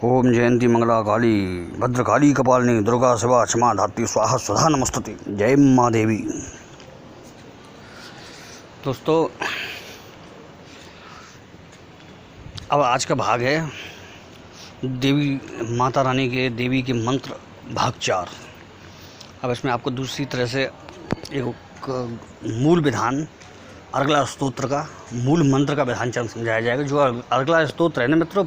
ओम जयंती मंगला काली भद्रकाली कपालिनी दुर्गा शिवा क्षमा धात्री स्वाहा सुधा नमस्तुते। जय माँ देवी। दोस्तों, अब आज का भाग है देवी माता रानी के देवी के मंत्र भाग 4। अब इसमें आपको दूसरी तरह से एक मूल विधान अर्गला स्तोत्र का मूल मंत्र का विधान समझाया जाएगा। जो अर्गला स्तोत्र है ना मित्रों,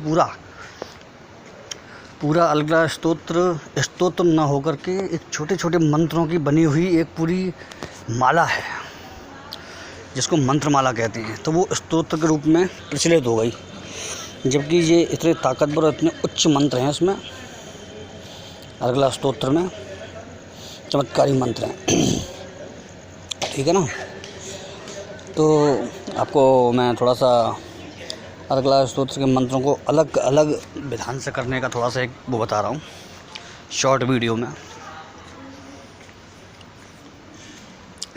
पूरा अलगला स्तोत्र न होकर के एक छोटे छोटे मंत्रों की बनी हुई एक पूरी माला है, जिसको मंत्रमाला कहते हैं। तो वो स्तोत्र के रूप में प्रचलित हो गई, जबकि ये इतने ताकतवर और इतने उच्च मंत्र हैं इसमें। अर्गला स्तोत्र में चमत्कारी मंत्र हैं, ठीक है ना। तो आपको मैं थोड़ा सा अर्गला स्तोत्र के मंत्रों को अलग अलग विधान से करने का थोड़ा सा एक वो बता रहा हूँ शॉर्ट वीडियो में।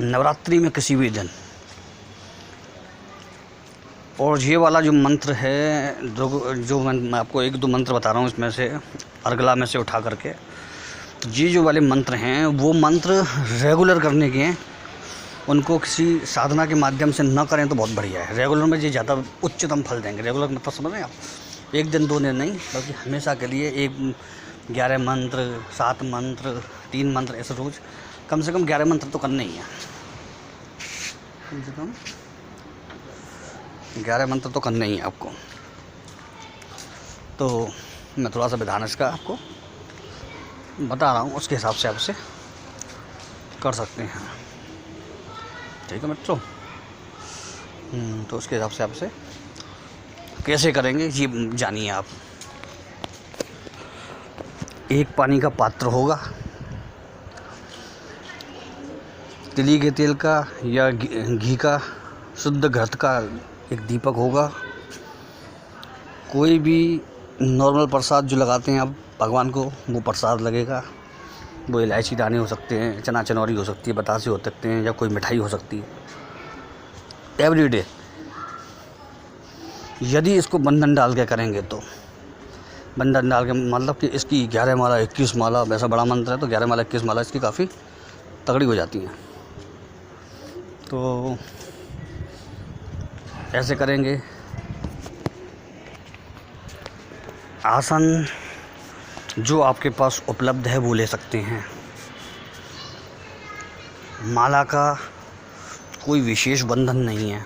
नवरात्रि में किसी भी दिन, और ये वाला जो मंत्र है जो मैं आपको एक दो मंत्र बता रहा हूँ इसमें से अर्गला में से उठा करके, ये जो वाले मंत्र हैं वो मंत्र रेगुलर करने के हैं। उनको किसी साधना के माध्यम से न करें तो बहुत बढ़िया है। रेगुलर में ये ज़्यादा उच्चतम फल देंगे। रेगुलर मतलब समझ रहे हैं आप, एक दिन दो दिन नहीं, बल्कि हमेशा के लिए 11 मंत्र 7 मंत्र 3 मंत्र ऐसे रोज़ कम से कम 11 मंत्र तो करने ही है। कम से कम 11 मंत्र तो करने ही है आपको। तो मैं थोड़ा सा विधान इसका आपको बता रहा हूँ, उसके हिसाब से आपसे कर सकते हैं, ठीक है मित्रों। तो उसके हिसाब से आपसे कैसे करेंगे ये जानिए आप। एक पानी का पात्र होगा, तिली के तेल का या घी का शुद्ध घृत का एक दीपक होगा। कोई भी नॉर्मल प्रसाद जो लगाते हैं आप भगवान को, वो प्रसाद लगेगा। वो इलायची दाने हो सकते हैं, चना चनौरी हो सकती है, बतासे हो सकते हैं, या कोई मिठाई हो सकती है। एवरीडे यदि इसको बंधन डाल के करेंगे तो बंधन डाल के मतलब कि इसकी 11 माला 21 माला, वैसा बड़ा मंत्र है तो 11 माला 21 माला इसकी काफ़ी तगड़ी हो जाती हैं। तो ऐसे करेंगे। आसन जो आपके पास उपलब्ध है वो ले सकते हैं। माला का कोई विशेष बंधन नहीं है,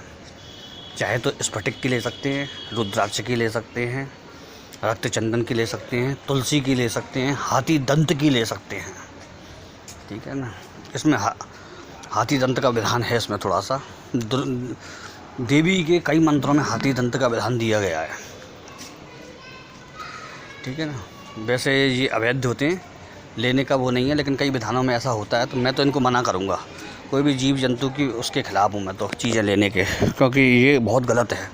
चाहे तो स्फटिक की ले सकते हैं, रुद्राक्ष की ले सकते हैं, रक्त चंदन की ले सकते हैं, तुलसी की ले सकते हैं, हाथी दंत की ले सकते हैं, ठीक है ना। इसमें हाथी दंत का विधान है इसमें थोड़ा सा। देवी के कई मंत्रों में हाथी दंत का विधान दिया गया है, ठीक है ना। वैसे ये अवैध होते हैं, लेने का वो नहीं है, लेकिन कई विधानों में ऐसा होता है। तो मैं तो इनको मना करूँगा, कोई भी जीव जंतु की उसके ख़िलाफ़ हूँ मैं तो चीज़ें लेने के, क्योंकि ये बहुत गलत है।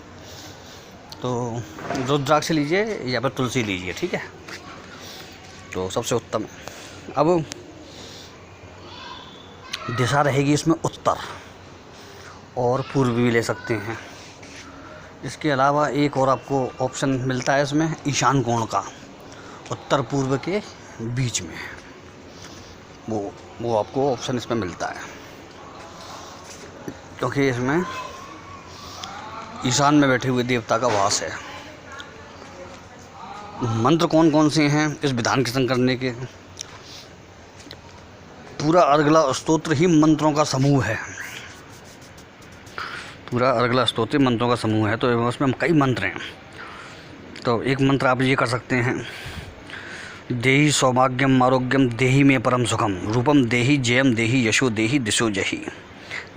तो रुद्राक्ष लीजिए या फिर तुलसी लीजिए, ठीक है, तो सबसे उत्तम है। अब दिशा रहेगी इसमें उत्तर और पूर्व भी ले सकते हैं। इसके अलावा एक और आपको ऑप्शन मिलता है इसमें ईशान कोण का, उत्तर पूर्व के बीच में वो आपको ऑप्शन इसमें मिलता है, क्योंकि इसमें ईशान में बैठे हुए देवता का वास है। मंत्र कौन कौन से हैं इस विधान के संग करने के? पूरा अर्गला स्तोत्र ही मंत्रों का समूह है। पूरा अर्गला स्तोत्र मंत्रों का समूह है, तो उसमें कई मंत्र हैं। तो एक मंत्र आप ये कर सकते हैं, देहि सौभाग्यम आरोग्यम देहि में परम सुखम रूपम देहि जयम देहि यशो देहि दिशो जहि।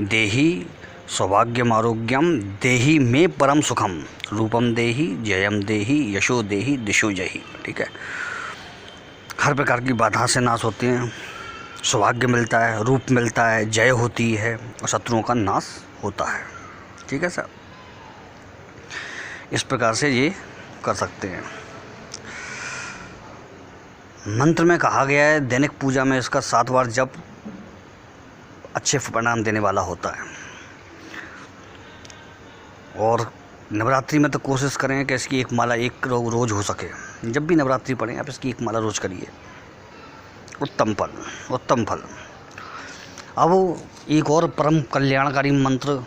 देहि सौभाग्यम आरोग्यम देहि में परम सुखम रूपम देहि जयम देहि यशो देहि दिशो जहि, ठीक है। हर प्रकार की बाधा से नाश होते हैं, सौभाग्य मिलता है, रूप मिलता है, जय होती है और शत्रुओं का नाश होता है, ठीक है सर। इस प्रकार से ये कर सकते हैं। मंत्र में कहा गया है दैनिक पूजा में इसका 7 बार जप अच्छे परिणाम देने वाला होता है। और नवरात्रि में तो कोशिश करें कि इसकी एक माला एक रोज़ हो सके। जब भी नवरात्रि पढ़ें आप इसकी एक माला रोज करिए, उत्तम फल, उत्तम फल। अब एक और परम कल्याणकारी मंत्र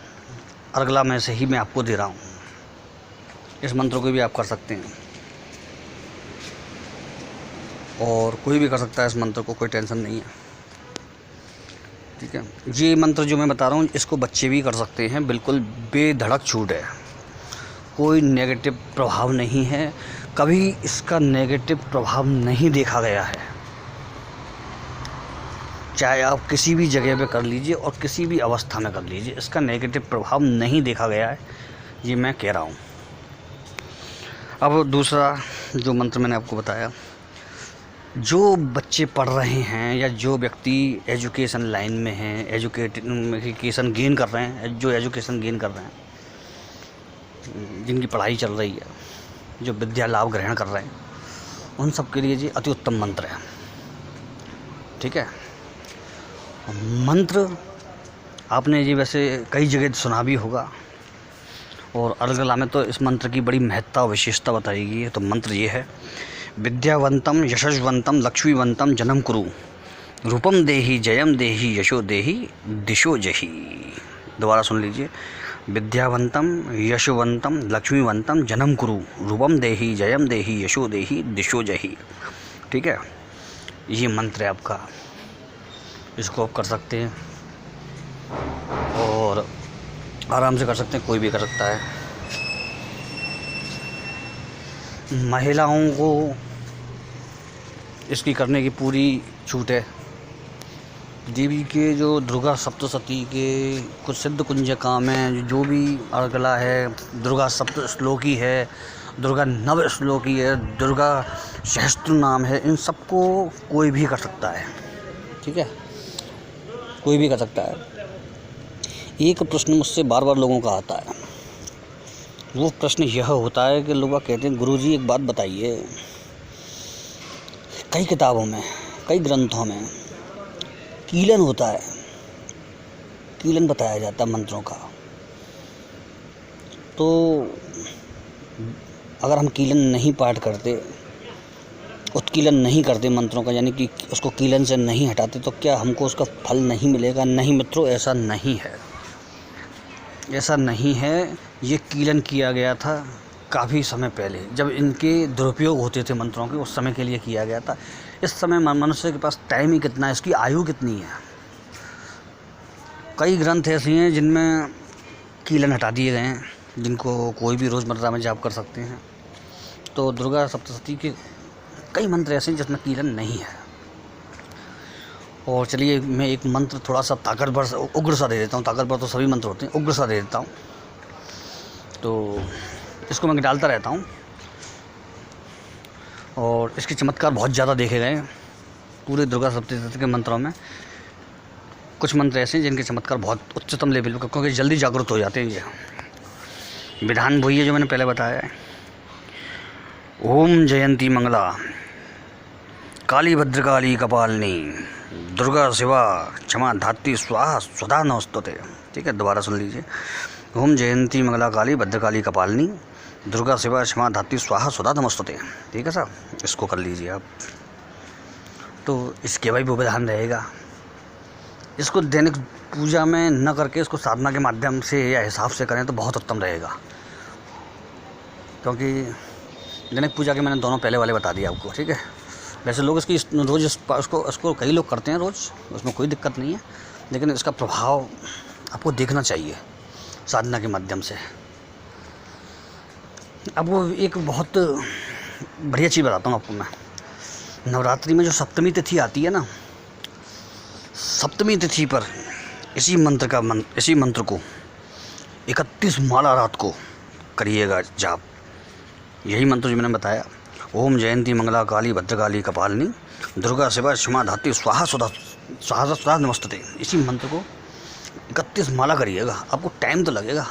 अर्गला में से ही मैं आपको दे रहा हूँ। इस मंत्र को भी आप कर सकते हैं और कोई भी कर सकता है इस मंत्र को, कोई टेंशन नहीं है, ठीक है। ये मंत्र जो मैं बता रहा हूँ इसको बच्चे भी कर सकते हैं, बिल्कुल बेधड़क छूट है, कोई नेगेटिव प्रभाव नहीं है, कभी इसका नेगेटिव प्रभाव नहीं देखा गया है। चाहे आप किसी भी जगह पे कर लीजिए और किसी भी अवस्था में कर लीजिए, इसका नेगेटिव प्रभाव नहीं देखा गया है, ये मैं कह रहा हूँ। अब दूसरा जो मंत्र मैंने आपको बताया, जो बच्चे पढ़ रहे हैं या जो व्यक्ति एजुकेशन लाइन में हैं, एजुकेशन गेन कर रहे हैं, जो एजुकेशन गेन कर रहे हैं, जिनकी पढ़ाई चल रही है, जो विद्या लाभ ग्रहण कर रहे हैं, उन सब के लिए ये अति उत्तम मंत्र है, ठीक है। मंत्र आपने ये वैसे कई जगह सुना भी होगा और अर्गला में तो इस मंत्र की बड़ी महत्ता और विशेषता बताई गई है। तो मंत्र ये है, विद्यावंतम यशस्वंतम लक्ष्मीवंतम जन्म कुरु, रूपम देहि जयम देहि यशो देहि दिशो जहि। दोबारा सुन लीजिए, विद्यावंतम यशवंतम लक्ष्मीवंतम जन्म कुरु, रूपम देहि जयम देहि यशो देहि दिशो जहि, ठीक है। ये मंत्र है आपका, इसको आप कर सकते हैं और आराम से कर सकते हैं, कोई भी कर सकता है। महिलाओं को इसकी करने की पूरी छूट है। देवी के जो दुर्गा सप्तशती के कुछ सिद्ध कुंजका में जो भी अर्गला है, दुर्गा सप्त श्लोकी है, दुर्गा नव श्लोकी है, दुर्गा सहस्त्र नाम है, इन सबको कोई भी कर सकता है, ठीक है, कोई भी कर सकता है। एक प्रश्न मुझसे बार बार लोगों का आता है, वो प्रश्न यह होता है कि लोग कहते हैं गुरुजी एक बात बताइए, कई किताबों में, कई ग्रंथों में कीलन होता है, कीलन बताया जाता है मंत्रों का, तो अगर हम कीलन नहीं पाठ करते, उत्कीलन नहीं करते मंत्रों का, यानी कि उसको कीलन से नहीं हटाते, तो क्या हमको उसका फल नहीं मिलेगा? नहीं मित्रों, ऐसा नहीं है, ऐसा नहीं है। ये कीलन किया गया था काफ़ी समय पहले, जब इनके दुरुपयोग होते थे मंत्रों के, उस समय के लिए किया गया था। इस समय मनुष्य के पास टाइम ही कितना है, इसकी आयु कितनी है। कई ग्रंथ ऐसे हैं जिनमें कीलन हटा दिए गए हैं, जिनको कोई भी रोज़मर्रा में जाप कर सकते हैं। तो दुर्गा सप्तशती के कई मंत्र ऐसे हैं जिसमें कीलन नहीं है। और चलिए मैं एक मंत्र थोड़ा सा ताकतवर सा, उग्र सा दे देता हूँ। ताकतवर तो सभी मंत्र होते हैं, उग्र सा दे देता हूँ। तो इसको मैं डालता रहता हूँ और इसके चमत्कार बहुत ज़्यादा देखे गए हैं पूरे दुर्गा सप्तशती के मंत्रों में। कुछ मंत्र ऐसे हैं जिनके चमत्कार बहुत उच्चतम लेवल पर, क्योंकि जल्दी जागरूक हो जाते हैं। ये विधान वही है जो मैंने पहले बताया है। ओम जयंती मंगला काली भद्रकाली कपालिनी दुर्गा शिवा क्षमा धात्री स्वाहा स्वधा नमस्तुते, ठीक है। दोबारा सुन लीजिए, ओम जयंती मंगला काली भद्रकाली कपालिनी दुर्गा शिवा क्षमा धात्री स्वाहा स्वधा नमस्तुते, ठीक है साहब। इसको कर लीजिए आप, तो इसके भाई वो विधान रहेगा। इसको दैनिक पूजा में न करके इसको साधना के माध्यम से या हिसाब से करें तो बहुत उत्तम रहेगा, क्योंकि दैनिक पूजा के मैंने दोनों पहले वाले बता दिए आपको, ठीक है। वैसे लोग इसकी रोज़ इसको कई लोग करते हैं रोज़, उसमें कोई दिक्कत नहीं है, लेकिन इसका प्रभाव आपको देखना चाहिए साधना के माध्यम से। अब वो एक बहुत बढ़िया चीज़ बताता हूँ आपको मैं। नवरात्रि में जो सप्तमी तिथि आती है ना, सप्तमी तिथि पर इसी मंत्र को 31 माला रात को करिएगा जाप। यही मंत्र जो मैंने बताया, ओम जयंती मंगला काली भद्रकाली कपालिनी दुर्गा शिवा क्षमा धात्री स्वाहा स्वधा नमस्तुते। इसी मंत्र को 31 माला करिएगा। आपको टाइम तो लगेगा,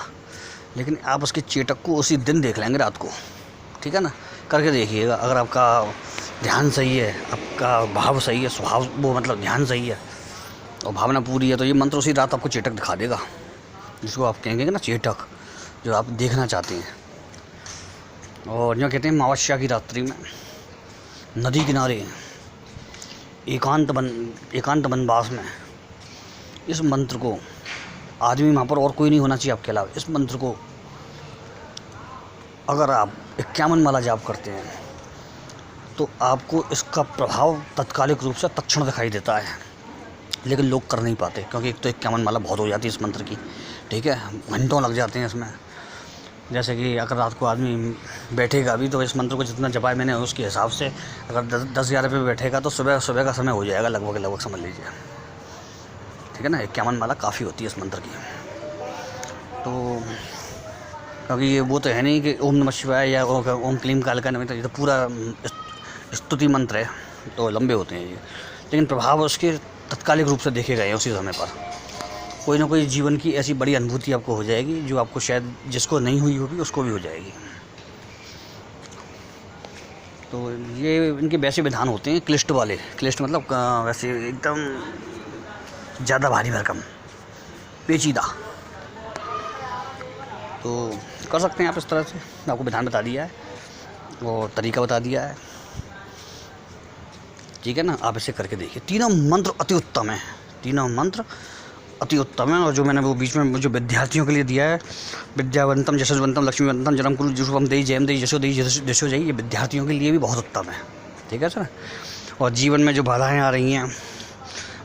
लेकिन आप उसके चेटक को उसी दिन देख लेंगे रात को, ठीक है ना। करके देखिएगा, अगर आपका ध्यान सही है, आपका भाव सही है, स्वभाव वो मतलब ध्यान सही है और भावना पूरी है, तो ये मंत्र उसी रात आपको चेटक दिखा देगा, जिसको आप कहेंगे ना चेटक, जो आप देखना चाहते हैं। और जो कहते हैं अमावस्या की रात्रि में नदी किनारे एकांत वनवास में इस मंत्र को, आदमी वहाँ पर और कोई नहीं होना चाहिए आपके अलावा, इस मंत्र को अगर आप 51 माला जाप करते हैं तो आपको इसका प्रभाव तत्कालिक रूप से तत्क्षण दिखाई देता है। लेकिन लोग कर नहीं पाते, क्योंकि एक तो 51 माला बहुत हो जाती है इस मंत्र की, ठीक है, घंटों लग जाते हैं इसमें। जैसे कि अगर रात को आदमी बैठेगा भी तो इस मंत्र को जितना जपाए मैंने उसके हिसाब से अगर 10-11 पे बैठेगा तो सुबह का समय हो जाएगा लगभग समझ लीजिए, ठीक है ना। 51 माला काफ़ी होती है इस मंत्र की। तो क्योंकि ये वो तो है नहीं कि ओम नमः शिवाय या ओम क्लीम कालिका नमः, तो ये तो पूरा स्तुति मंत्र है, तो लंबे होते हैं ये, लेकिन प्रभाव उसके तत्कालिक रूप से देखे गए हैं उसी समय पर। कोई ना कोई जीवन की ऐसी बड़ी अनुभूति आपको हो जाएगी जो आपको शायद जिसको नहीं हुई होगी उसको भी हो जाएगी। तो ये इनके वैसे विधान होते हैं क्लिष्ट वाले, क्लिष्ट मतलब वैसे एकदम ज़्यादा भारी भरकम पेचीदा, तो कर सकते हैं आप इस तरह से। आपको विधान बता दिया है और तरीका बता दिया है, ठीक है ना। आप इसे करके देखिए। तीनों मंत्र अति उत्तम है, तीनों मंत्र अति उत्तम है। और जो मैंने वो बीच में जो विद्यार्थियों के लिए दिया है, विद्यावंतम यशस्वंतम लक्ष्मीवंतम जन्म कुरु जुषुवम देई जयम देई यशो देई यशो जय, ये विद्यार्थियों के लिए भी बहुत उत्तम है, ठीक है सर। और जीवन में जो बाधाएँ आ रही हैं,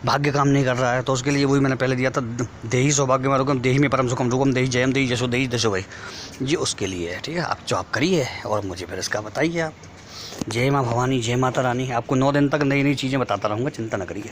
भाग्य काम नहीं कर रहा है, तो उसके लिए वही मैंने पहले दिया था, देही सौभाग्य मार्गम देही में परम सुखम रूपम देही जयम देही यशो देही दशो भाई, ये उसके लिए है, ठीक है। आप जॉब करिए और मुझे फिर इसका बताइए आप। जय माँ भवानी, जय माता रानी। आपको 9 दिन तक नई नई चीज़ें बताता रहूँगा, चिंता न करिए।